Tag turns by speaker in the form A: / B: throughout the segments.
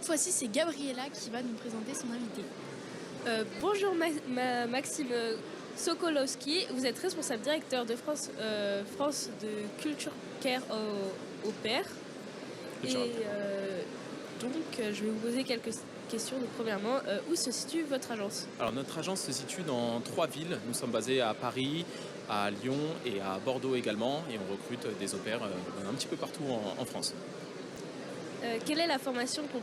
A: cette fois-ci, c'est Gabriella qui va nous présenter son invité.
B: Bonjour Maxime Sokolowski, vous êtes responsable directeur de France de Culture Care au pair. Et donc je vais vous poser quelques questions. Donc, premièrement, où se situe votre agence?
C: Alors notre agence se situe dans 3 villes. Nous sommes basés à Paris, à Lyon et à Bordeaux également. Et on recrute des au pairs un petit peu partout en France.
B: Quelle est la formation que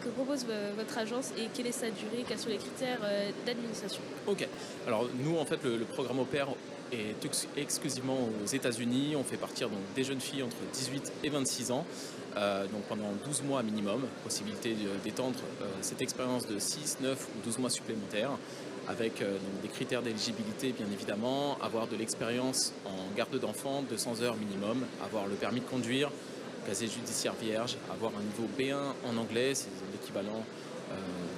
B: propose votre agence et quelle est sa durée? Quels sont les critères d'administration?
C: Ok. Alors nous, en fait, le programme au pair est exclusivement aux États-Unis. On fait partir donc des jeunes filles entre 18 et 26 ans, donc pendant 12 mois minimum. Possibilité d'étendre cette expérience de 6, 9 ou 12 mois supplémentaires, avec donc des critères d'éligibilité bien évidemment, avoir de l'expérience en garde d'enfants, 200 heures minimum, avoir le permis de conduire, casier judiciaire vierge, avoir un niveau B1 en anglais, c'est l'équivalent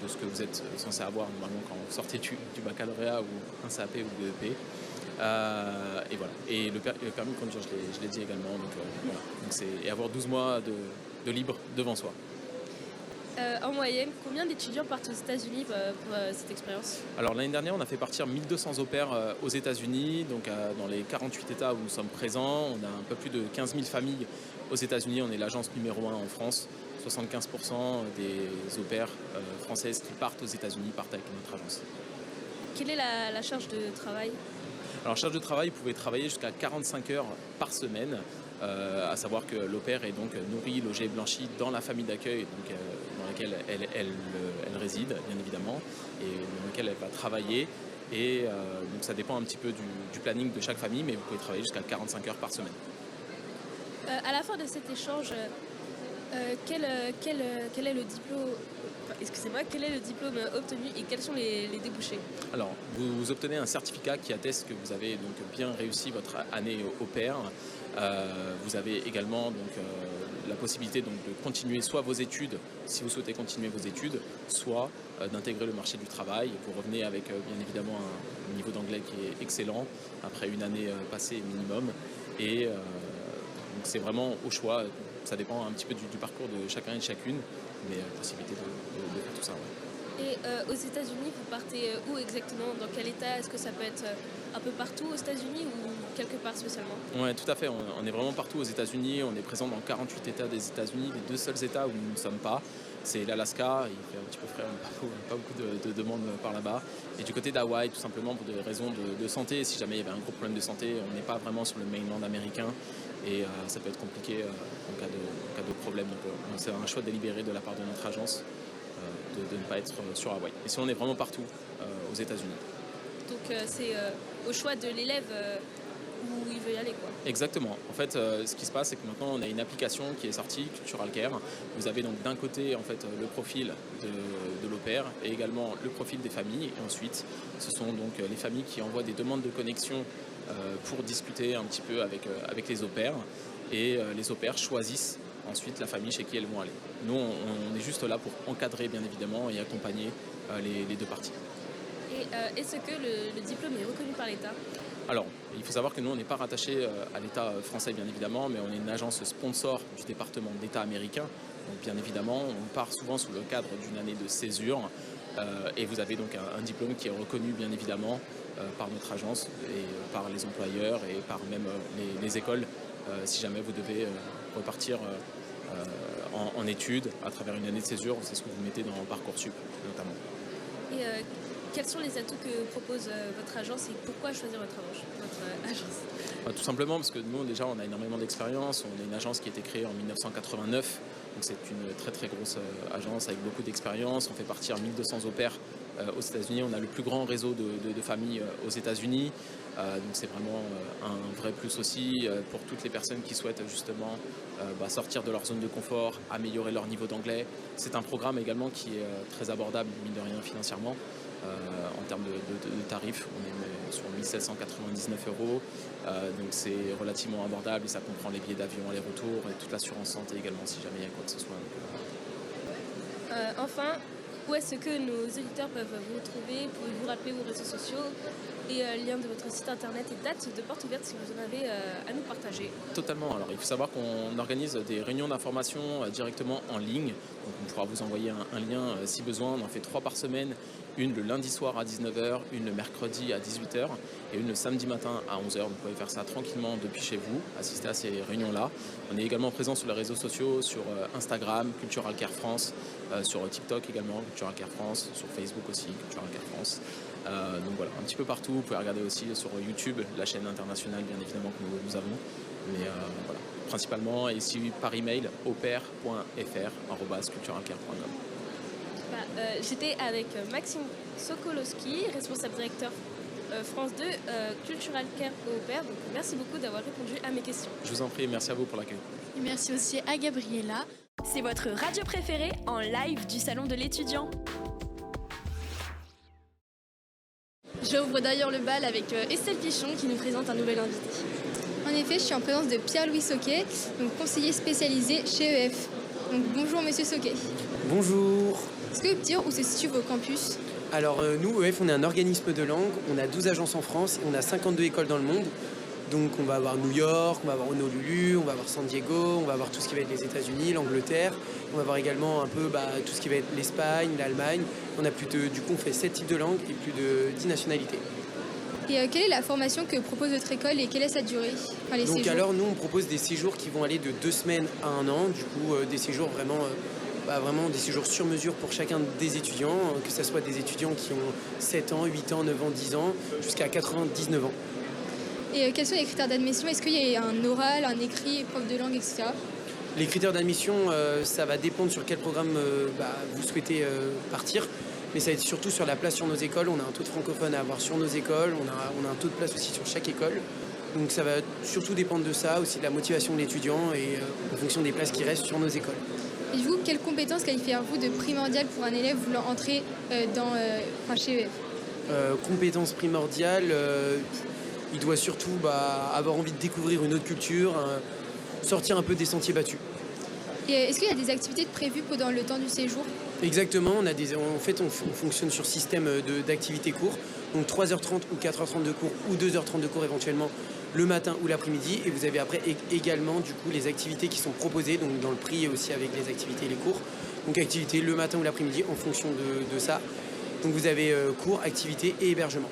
C: de ce que vous êtes censé avoir normalement quand vous sortez du baccalauréat ou un CAP ou DEP. Et voilà. Et le permis de conduire, je l'ai dit également. Donc, voilà. Donc et avoir 12 mois de libre devant soi.
B: En moyenne, combien d'étudiants partent aux États-Unis pour cette expérience?
C: Alors l'année dernière, on a fait partir 1200 au pairs aux États-Unis. Donc dans les 48 États où nous sommes présents, on a un peu plus de 15 000 familles aux États-Unis. On est l'agence numéro 1 en France. 75% des au pairs françaises qui partent aux États-Unis partent avec notre agence.
B: Quelle est la charge de travail?
C: Alors charge de travail, vous pouvez travailler jusqu'à 45 heures par semaine, à savoir que l'au pair est donc nourrie, logée, blanchie dans la famille d'accueil donc, dans laquelle elle réside, bien évidemment, et dans laquelle elle va travailler. Et donc ça dépend un petit peu du planning de chaque famille, mais vous pouvez travailler jusqu'à 45 heures par semaine.
B: À la fin de cet échange, quel est le diplôme? Quel est le diplôme obtenu et quels sont les débouchés?
C: Alors, vous obtenez un certificat qui atteste que vous avez donc bien réussi votre année au pair. Vous avez également donc, la possibilité donc, de continuer soit vos études, si vous souhaitez continuer vos études, soit d'intégrer le marché du travail. Vous revenez avec bien évidemment un niveau d'anglais qui est excellent, après une année passée minimum. Et donc c'est vraiment au choix. Ça dépend un petit peu du parcours de chacun et de chacune, mais possibilité de faire tout ça. Ouais.
B: Et aux États-Unis, vous partez où exactement? Dans quel état? Est-ce que ça peut être un peu partout aux États-Unis ou quelque part spécialement?
C: Oui, tout à fait. On est vraiment partout aux États-Unis. On est présent dans 48 États des États-Unis. Les 2 seuls États où nous ne sommes pas, c'est l'Alaska. Il fait un petit peu frais, pas beaucoup de demandes par là-bas. Et du côté d'Hawaï, tout simplement pour des raisons de santé. Si jamais il y avait un gros problème de santé, on n'est pas vraiment sur le mainland américain. Et ça peut être compliqué en cas de problème. Donc c'est un choix délibéré de la part de notre agence de ne pas être sur Hawaï. Et sinon, on est vraiment partout aux États-Unis.
B: Donc c'est au choix de l'élève où il veut y aller, quoi.
C: Exactement. En fait, ce qui se passe, c'est que maintenant, on a une application qui est sortie, Cultural Care. Vous avez donc d'un côté, en fait, le profil de l'au pair et également le profil des familles. Et ensuite, ce sont donc les familles qui envoient des demandes de connexion pour discuter un petit peu avec les au pairs. Et les au pairs choisissent ensuite la famille chez qui elles vont aller. Nous, on est juste là pour encadrer, bien évidemment, et accompagner les deux parties.
B: Et est-ce que le diplôme est reconnu par l'État?
C: Alors, il faut savoir que nous, on n'est pas rattaché à l'État français, bien évidemment, mais on est une agence sponsor du département d'État américain. Donc, bien évidemment, on part souvent sous le cadre d'une année de césure. Et vous avez donc un diplôme qui est reconnu, bien évidemment, par notre agence et par les employeurs et par même les écoles, si jamais vous devez repartir en études à travers une année de césure. C'est ce que vous mettez dans Parcoursup, notamment.
B: Et quels sont les atouts que propose votre agence et pourquoi choisir votre agence?
C: Tout simplement parce que nous, déjà, on a énormément d'expérience. On est une agence qui a été créée en 1989. Donc c'est une très très grosse agence avec beaucoup d'expérience. On fait partir 1200 au pairs aux États-Unis. On a le plus grand réseau de familles aux États-Unis. Donc c'est vraiment un vrai plus aussi pour toutes les personnes qui souhaitent justement sortir de leur zone de confort, améliorer leur niveau d'anglais. C'est un programme également qui est très abordable, mine de rien, financièrement. En termes de tarifs, on est sur 1799 €. Donc c'est relativement abordable et ça comprend les billets d'avion aller-retour et toute l'assurance santé également si jamais il y a quoi que ce soit.
B: Enfin, où est-ce que nos auditeurs peuvent vous retrouver? Pouvez-vous rappeler vos réseaux sociaux et lien de votre site internet et date de porte ouverte si vous en avez à nous partager?
C: Totalement. Alors, il faut savoir qu'on organise des réunions d'information directement en ligne. Donc, on pourra vous envoyer un lien si besoin. On en fait 3 par semaine. Une le lundi soir à 19h, une le mercredi à 18h et une le samedi matin à 11h. Vous pouvez faire ça tranquillement depuis chez vous, assister à ces réunions-là. On est également présent sur les réseaux sociaux, sur Instagram, Cultural Care France, sur TikTok également, Cultural Care France, sur Facebook aussi, Cultural Care France. Donc voilà, un petit peu partout. Vous pouvez regarder aussi sur YouTube, la chaîne internationale bien évidemment que nous avons. Mais voilà, principalement, et si par email, aupère.fr@culturalcare.com.
B: J'étais avec Maxime Sokolowski, responsable directeur France 2 Cultural Care au Père. Donc merci beaucoup d'avoir répondu à mes questions.
C: Je vous en prie, merci à vous pour l'accueil.
A: Et merci aussi à Gabriella.
D: C'est votre radio préférée en live du Salon de l'étudiant.
A: J'ouvre d'ailleurs le bal avec Estelle Pichon qui nous présente un nouvel invité.
E: En effet, je suis en présence de Pierre-Louis Sauquet, donc conseiller spécialisé chez EF. Donc bonjour Monsieur Sauquet.
F: Bonjour.
E: Est-ce que vous pouvez dire où se situe vos campus?
F: Alors nous, EF, on est un organisme de langue, on a 12 agences en France et on a 52 écoles dans le monde. Donc on va avoir New York, on va avoir Honolulu, on va avoir San Diego, on va avoir tout ce qui va être les États-Unis, l'Angleterre. On va avoir également un peu tout ce qui va être l'Espagne, l'Allemagne. On a du coup on fait 7 types de langues et plus de 10 nationalités.
E: Et quelle est la formation que propose votre école et quelle est sa durée? Les
F: Donc
E: séjours.
F: alors nous on propose des séjours qui vont aller de 2 semaines à 1 an, du coup des séjours vraiment des séjours sur mesure pour chacun des étudiants, que ce soit des étudiants qui ont 7 ans, 8 ans, 9 ans, 10 ans, jusqu'à 99 ans.
E: Et quels sont les critères d'admission? Est-ce qu'il y a un oral, un écrit, épreuve de langue, etc.?
F: Les critères d'admission, ça va dépendre sur quel programme vous souhaitez partir. Mais ça va être surtout sur la place sur nos écoles. On a un taux de francophones à avoir sur nos écoles. On a un taux de place aussi sur chaque école. Donc ça va surtout dépendre de ça, aussi de la motivation de l'étudiant et en fonction des places qui restent sur nos écoles.
E: Et du coup, quelles compétences qualifiez-vous de primordiales pour un élève voulant entrer chez EF?
F: Compétences primordiales, il doit surtout avoir envie de découvrir une autre culture, sortir un peu des sentiers battus.
E: Et est-ce qu'il y a des activités prévues pendant le temps du séjour?
F: Exactement, on fonctionne sur système d'activités courts, donc 3h30 ou 4h30 de cours ou 2h30 de cours éventuellement le matin ou l'après-midi. Et vous avez après également du coup les activités qui sont proposées, donc dans le prix et aussi avec les activités et les cours. Donc activités le matin ou l'après-midi en fonction de ça. Donc vous avez cours, activités et hébergement.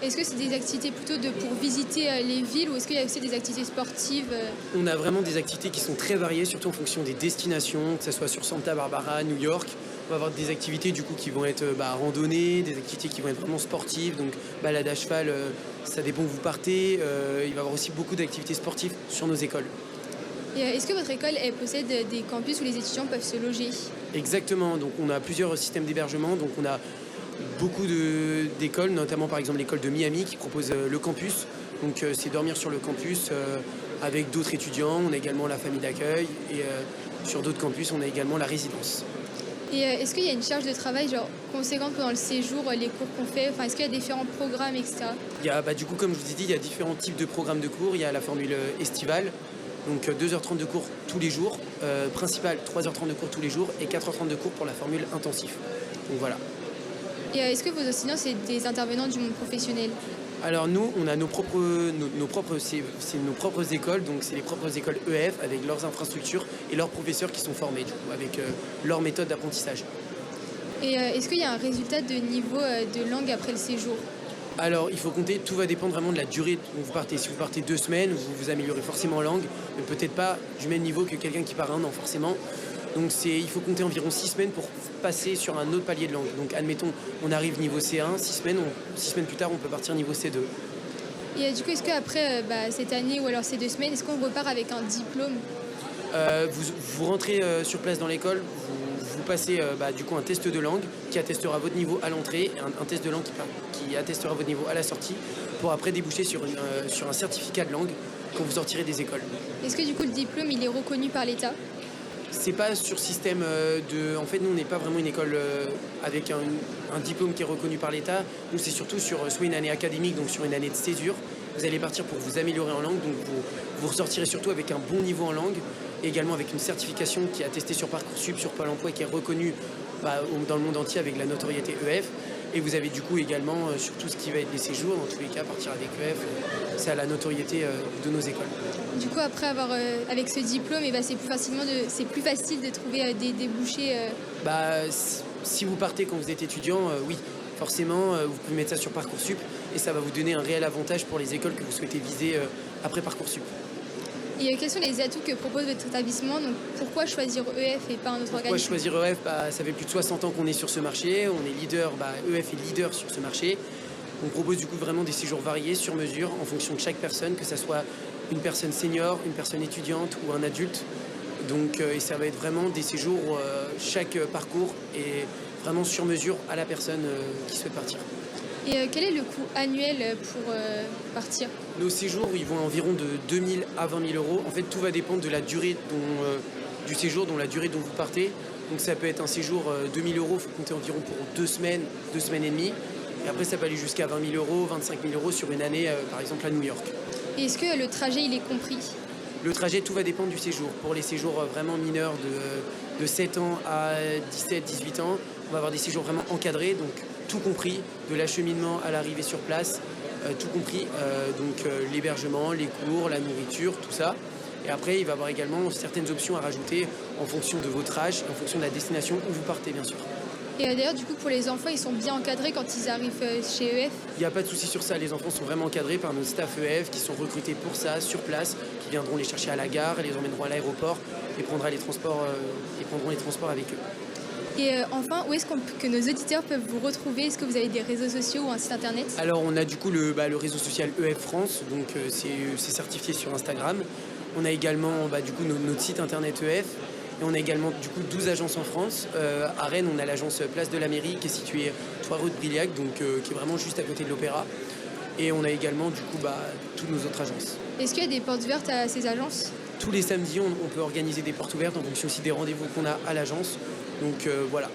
E: Est-ce que c'est des activités plutôt pour visiter les villes ou est-ce qu'il y a aussi des activités sportives?
F: On a vraiment des activités qui sont très variées, surtout en fonction des destinations, que ce soit sur Santa Barbara, New York. On va avoir des activités du coup qui vont être randonnées, des activités qui vont être vraiment sportives, donc balade à cheval, ça dépend où vous partez. Il va y avoir aussi beaucoup d'activités sportives sur nos écoles.
E: Et est-ce que votre école possède des campus où les étudiants peuvent se loger?
F: Exactement, donc on a plusieurs systèmes d'hébergement, donc on a beaucoup d'écoles, notamment par exemple l'école de Miami qui propose le campus. Donc c'est dormir sur le campus avec d'autres étudiants. On a également la famille d'accueil et sur d'autres campus on a également la résidence.
E: Et est-ce qu'il y a une charge de travail conséquente pendant le séjour, les cours qu'on fait? Est-ce qu'il y a différents programmes, etc.?
F: Il y a, du coup, comme je vous ai dit, il y a différents types de programmes de cours. Il y a la formule estivale, donc 2h30 de cours tous les jours, principale 3h30 de cours tous les jours et 4h30 de cours pour la formule intensif. Donc voilà.
E: Et est-ce que vos enseignants, c'est des intervenants du monde professionnel?
F: Alors nous, on a nos propres écoles, donc c'est les propres écoles EF avec leurs infrastructures et leurs professeurs qui sont formés du coup, avec leur méthode d'apprentissage.
E: Et est-ce qu'il y a un résultat de niveau de langue après le séjour?
F: Alors il faut compter, tout va dépendre vraiment de la durée dont vous partez. Si vous partez 2 semaines, vous vous améliorez forcément en langue, mais peut-être pas du même niveau que quelqu'un qui part 1 an forcément. Donc il faut compter environ 6 semaines pour passer sur un autre palier de langue. Donc admettons, on arrive niveau C1, 6 semaines plus tard, on peut partir niveau C2.
E: Et du coup, est-ce qu'après cette année ou alors ces 2 semaines, est-ce qu'on repart avec un diplôme?
F: Vous rentrez sur place dans l'école, vous passez du coup un test de langue qui attestera votre niveau à l'entrée, et un test de langue qui attestera votre niveau à la sortie, pour après déboucher sur un certificat de langue quand vous sortirez des écoles.
E: Est-ce que du coup le diplôme il est reconnu par l'État?
F: C'est pas sur système En fait, nous, on n'est pas vraiment une école avec un diplôme qui est reconnu par l'État. Nous, c'est surtout sur soit une année académique, donc sur une année de césure. Vous allez partir pour vous améliorer en langue, donc vous ressortirez surtout avec un bon niveau en langue, et également avec une certification qui est attestée sur Parcoursup, sur Pôle emploi, et qui est reconnue dans le monde entier avec la notoriété EF. Et vous avez du coup également sur tout ce qui va être les séjours, dans tous les cas, partir avec EF, c'est à la notoriété de nos écoles.
E: Du coup, après avoir avec ce diplôme, c'est plus facile de trouver des débouchés.
F: Si vous partez quand vous êtes étudiant, oui, forcément, vous pouvez mettre ça sur Parcoursup et ça va vous donner un réel avantage pour les écoles que vous souhaitez viser après Parcoursup.
E: Et quels sont les atouts que propose votre établissement? Donc, pourquoi choisir EF et pas un autre organisme?
F: Pourquoi choisir EF? Ça fait plus de 60 ans qu'on est sur ce marché, on est leader, EF est leader sur ce marché. On propose du coup vraiment des séjours variés sur mesure en fonction de chaque personne, que ce soit une personne senior, une personne étudiante ou un adulte. Donc, et ça va être vraiment des séjours où chaque parcours est vraiment sur mesure à la personne qui souhaite partir.
E: Et quel est le coût annuel pour partir?
F: Nos séjours, ils vont à environ de 2 000 à 20 000 euros. En fait, tout va dépendre de la durée du séjour, dont la durée dont vous partez. Donc ça peut être un séjour 2 000 euros, il faut compter environ pour 2 semaines et demie. Et après, ça peut aller jusqu'à 20 000 euros, 25 000 euros sur une année, par exemple à New York.
E: Et est-ce que le trajet, il est compris?
F: Le trajet, tout va dépendre du séjour. Pour les séjours vraiment mineurs de 7 ans à 17, 18 ans, on va avoir des séjours vraiment encadrés, donc tout compris, de l'acheminement à l'arrivée sur place, tout compris, l'hébergement, les cours, la nourriture, tout ça. Et après, il va y avoir également certaines options à rajouter en fonction de votre âge, en fonction de la destination où vous partez, bien sûr.
E: Et d'ailleurs, du coup, pour les enfants, ils sont bien encadrés quand ils arrivent chez EF?
F: Il n'y a pas de souci sur ça. Les enfants sont vraiment encadrés par nos staff EF qui sont recrutés pour ça, sur place, qui viendront les chercher à la gare, les emmèneront à l'aéroport et prendront les transports avec eux.
E: Et enfin, où est-ce que nos auditeurs peuvent vous retrouver? Est-ce que vous avez des réseaux sociaux ou un site internet?
F: Alors, on a du coup le réseau social EF France, donc c'est certifié sur Instagram. On a également notre site internet EF. Et on a également du coup 12 agences en France. À Rennes, on a l'agence Place de la Mairie qui est située 3 rue de Brillac, donc qui est vraiment juste à côté de l'Opéra. Et on a également du coup toutes nos autres agences.
E: Est-ce qu'il y a des portes ouvertes à ces agences?
F: Tous les samedis, on peut organiser des portes ouvertes en fonction aussi des rendez-vous qu'on a à l'agence. Donc voilà.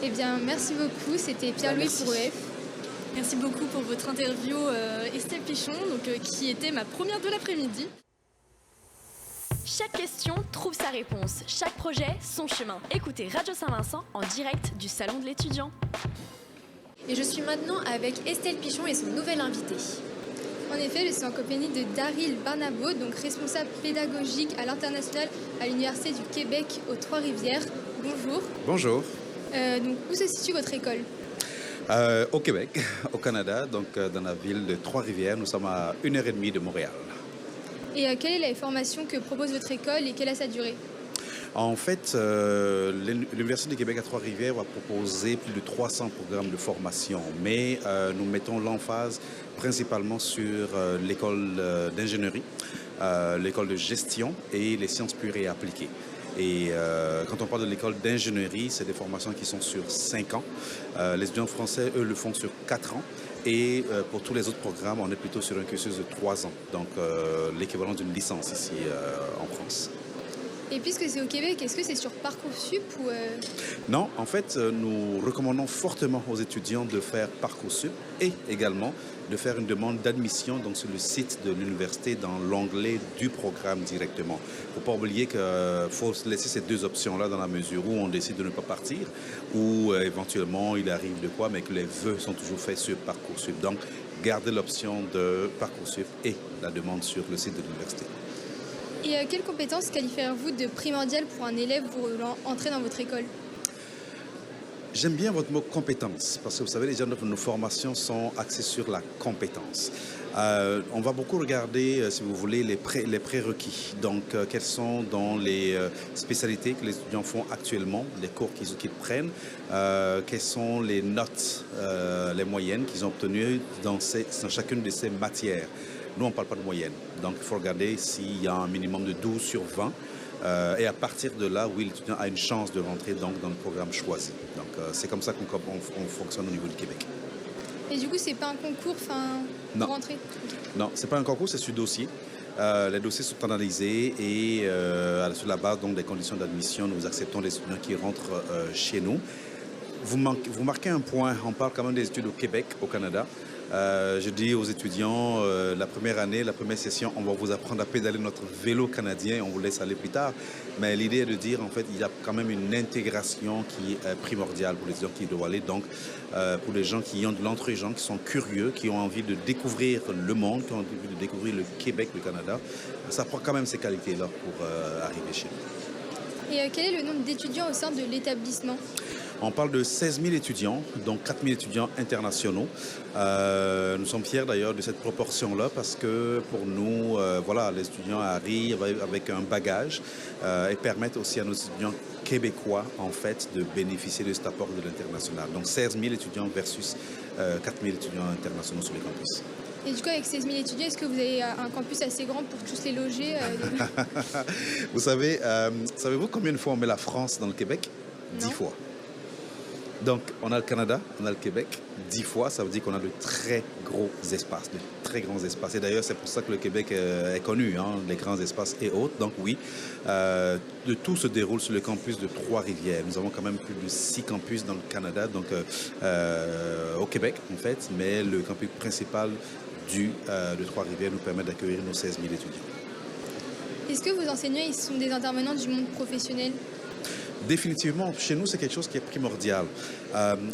E: Eh bien, merci beaucoup. C'était Pierre-Louis pour EF.
A: Merci beaucoup pour votre interview, Estelle Pichon, qui était ma première de l'après-midi.
D: Chaque question trouve sa réponse, chaque projet son chemin. Écoutez Radio Saint-Vincent en direct du Salon de l'étudiant.
G: Et je suis maintenant avec Estelle Pichon et son nouvel invité.
E: En effet, je suis en compagnie de Daryl Barnabo, donc responsable pédagogique à l'international à l'Université du Québec aux Trois-Rivières. Bonjour.
H: Bonjour.
E: Donc, où se situe votre école?
H: Au Québec, au Canada, donc dans la ville de Trois-Rivières. Nous sommes à 1h30 de Montréal.
E: Et quelle est la formation que propose votre école et quelle est sa durée?
H: En fait, l'Université du Québec à Trois-Rivières va proposer plus de 300 programmes de formation, mais nous mettons l'emphase principalement sur l'école d'ingénierie, l'école de gestion et les sciences pures et appliquées. Et quand on parle de l'école d'ingénierie, c'est des formations qui sont sur 5 ans. Les étudiants français, eux, le font sur 4 ans. Et pour tous les autres programmes, on est plutôt sur un cursus de 3 ans, donc l'équivalent d'une licence ici en France.
E: Et puisque c'est au Québec, est-ce que c'est sur Parcoursup ou
H: Non, en fait, nous recommandons fortement aux étudiants de faire Parcoursup et également de faire une demande d'admission donc sur le site de l'université dans l'onglet du programme directement. Il ne faut pas oublier qu'il faut laisser ces deux options-là dans la mesure où on décide de ne pas partir ou éventuellement il arrive de quoi, mais que les vœux sont toujours faits sur Parcoursup. Donc, gardez l'option de Parcoursup et la demande sur le site de l'université.
E: Et quelles compétences qualifiez-vous de primordiales pour un élève voulant entrer dans votre école?
H: J'aime bien votre mot compétence, parce que vous savez, déjà nos formations sont axées sur la compétence. On va beaucoup regarder, si vous voulez, les prérequis. Donc, quelles sont dans les spécialités que les étudiants font actuellement, les cours qu'ils prennent, quelles sont les notes, les moyennes qu'ils ont obtenues dans chacune de ces matières. Nous, on ne parle pas de moyenne. Donc, il faut regarder s'il y a un minimum de 12 sur 20. Et à partir de là, oui, l'étudiant a une chance de rentrer donc, dans le programme choisi. Donc, c'est comme ça qu'on fonctionne au niveau du Québec.
E: Et du coup, c'est pas un concours pour rentrer?
H: Non, c'est pas un concours, c'est sur dossier. Les dossiers sont analysés et sur la base donc, des conditions d'admission, nous acceptons les étudiants qui rentrent chez nous. Vous marquez un point, on parle quand même des études au Québec, au Canada. Je dis aux étudiants, la première année, la première session, on va vous apprendre à pédaler notre vélo canadien, on vous laisse aller plus tard. Mais l'idée est de dire, en fait, il y a quand même une intégration qui est primordiale pour les étudiants qui doivent aller. Donc, pour les gens qui ont de l'entrée, les gens qui sont curieux, qui ont envie de découvrir le monde, qui ont envie de découvrir le Québec, le Canada, ça prend quand même ces qualités-là pour arriver chez nous.
E: Et quel est le nombre d'étudiants au sein de l'établissement?
H: On parle de 16 000 étudiants, donc 4 000 étudiants internationaux. Nous sommes fiers d'ailleurs de cette proportion-là parce que pour nous, voilà, les étudiants arrivent avec un bagage et permettent aussi à nos étudiants québécois en fait de bénéficier de cet apport de l'international. Donc 16 000 étudiants versus 4 000 étudiants internationaux sur les campus.
E: Et du coup, avec 16 000 étudiants, est-ce que vous avez un campus assez grand pour tous les loger
H: Vous savez, savez-vous combien de fois on met la France dans le Québec? 10 fois. Donc, on a le Canada, on a le Québec, 10 fois, ça veut dire qu'on a de très gros espaces, de très grands espaces. Et d'ailleurs, c'est pour ça que le Québec est connu, hein, les grands espaces et autres. Donc oui, de tout se déroule sur le campus de Trois-Rivières. Nous avons quand même plus de 6 campus dans le Canada, donc au Québec en fait, mais le campus principal de Trois-Rivières nous permet d'accueillir nos 16 000 étudiants.
E: Est-ce que vos enseignants ils sont des intervenants du monde professionnel?
H: Définitivement, chez nous, c'est quelque chose qui est primordial.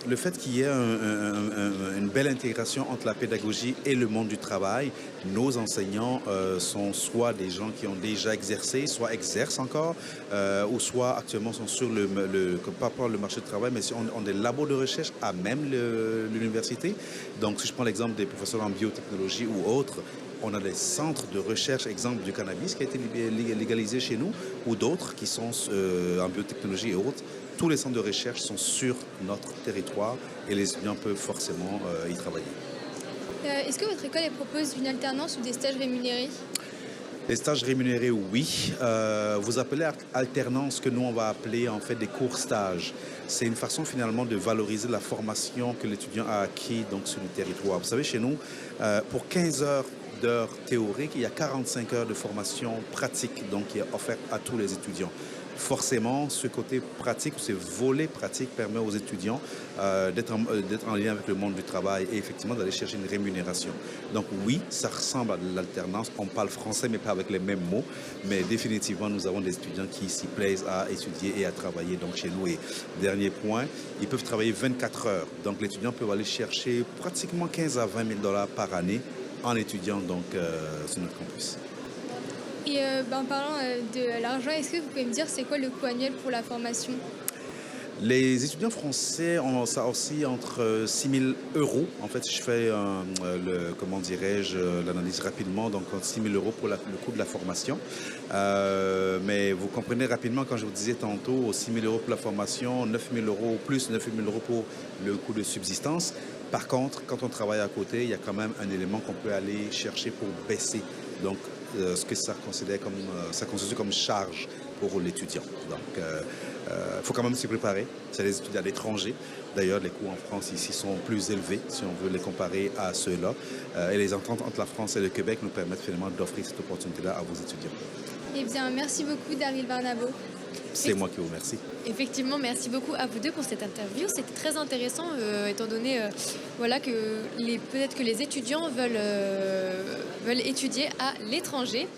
H: Le fait qu'il y ait une belle intégration entre la pédagogie et le monde du travail, nos enseignants sont soit des gens qui ont déjà exercé, soit exercent encore, ou soit actuellement sont sur pas par le marché du travail, mais ont des labos de recherche à même l'université. Donc, si je prends l'exemple des professeurs en biotechnologie ou autres, on a des centres de recherche, exemple du cannabis qui a été légalisé chez nous, ou d'autres qui sont en biotechnologie et autres. Tous les centres de recherche sont sur notre territoire et les étudiants peuvent forcément y travailler.
E: Est-ce que votre école elle propose une alternance ou des stages rémunérés?
H: Les stages rémunérés, oui. Vous appelez alternance que nous, on va appeler en fait des courts stages. C'est une façon finalement de valoriser la formation que l'étudiant a acquis donc, sur le territoire. Vous savez, chez nous, pour 15 d'heures théoriques, il y a 45 heures de formation pratique donc, qui est offerte à tous les étudiants. Forcément, ce côté pratique, ce volet pratique permet aux étudiants d'être en lien avec le monde du travail et effectivement d'aller chercher une rémunération. Donc oui, ça ressemble à de l'alternance. On parle français, mais pas avec les mêmes mots. Mais définitivement, nous avons des étudiants qui s'y plaisent à étudier et à travailler donc, chez nous. Et dernier point, ils peuvent travailler 24 heures. Donc l'étudiant peut aller chercher pratiquement 15 à 20 000 $ par année en étudiant donc, sur notre campus.
E: Et en parlant de l'argent, est-ce que vous pouvez me dire c'est quoi le coût annuel pour la formation?
H: Les étudiants français ont ça aussi entre 6 000 €. En fait, je fais comment dirais-je, l'analyse rapidement, donc 6 000 € pour le coût de la formation. Mais vous comprenez rapidement quand je vous disais tantôt 6 000 € pour la formation, 9 000 € plus 9 000 € pour le coût de subsistance. Par contre, quand on travaille à côté, il y a quand même un élément qu'on peut aller chercher pour baisser. Donc, ce que ça constitue comme charge pour l'étudiant. Donc, il faut quand même s'y préparer. C'est des études à l'étranger. D'ailleurs, les coûts en France ici sont plus élevés, si on veut les comparer à ceux-là. Et les ententes entre la France et le Québec nous permettent finalement d'offrir cette opportunité-là à vos étudiants.
E: Eh bien, merci beaucoup, Daryl Barnabo.
H: C'est moi qui vous remercie.
G: Effectivement, merci beaucoup à vous deux pour cette interview. C'était très intéressant, étant donné voilà, que peut-être que les étudiants veulent étudier à l'étranger.